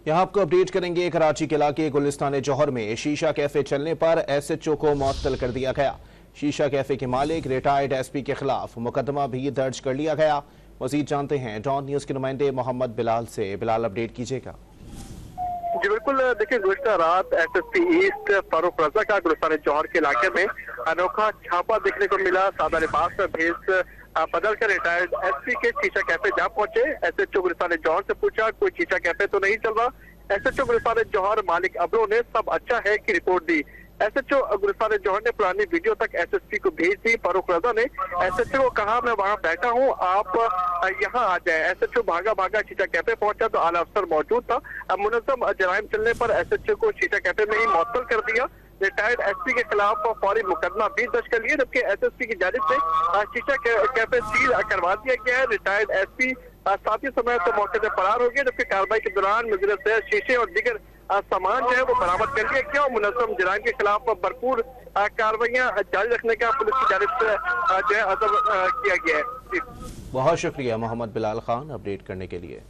यहाँ आपको अपडेट करेंगे। कराची के इलाके गुलिस्तान जौहर में शीशा कैफे चलने पर SHO को मुअत्तल कर दिया गया। शीशा कैफे के मालिक रिटायर्ड SP के खिलाफ मुकदमा भी दर्ज कर लिया गया। मजीद जानते हैं डॉन न्यूज के नुमाइंदे मोहम्मद बिलाल से। बिलाल, अपडेट कीजिएगा। जी बिल्कुल, देखिए गुज़श्ता रात SSP ईस्ट फारूक रजा का गुलिस्तान जौहर के इलाके में अनोखा छापा देखने को मिला। सादा लिबास में भेज बदल कर रिटायर्ड SP के शीशा कैफे जा पहुंचे। SHO गुलिस्तान जौहर से पूछा कोई शीशा कैफे तो नहीं चल रहा। SHO गुलिस्तान जौहर मालिक अबरो ने सब अच्छा है की रिपोर्ट दी। SHO गुलिस्तान जौहर ने पुरानी वीडियो तक SSP को भेज दी। फारूक रजा ने SHO को कहा मैं वहां बैठा हूं, आप यहाँ आ जाए। SHO भागा भागा शीशा कैफे पहुंचा तो आला अफसर मौजूद था। मुनज़्ज़म जराइम चलने पर SHO को शीशा कैफे में ही मुअत्तल कर दिया। रिटायर्ड SP के खिलाफ फौरी मुकदमा भी दर्ज कर लिया, जबकि SSP की जानिब से शीशा कैफे सील करवा दिया गया है। रिटायर्ड SP साथी समय तो मौके से फरार हो गया, जबकि कार्रवाई के दौरान मुजरिम से शीशे और दीगर सामान जो है वो बरामद कर लिया गया और मुनज़्ज़म जराइम के खिलाफ भरपूर कार्रवाइयां जारी रखने का पुलिस की जानिब से जो है अज़म किया गया है। बहुत शुक्रिया मोहम्मद बिलाल खान अपडेट करने के लिए।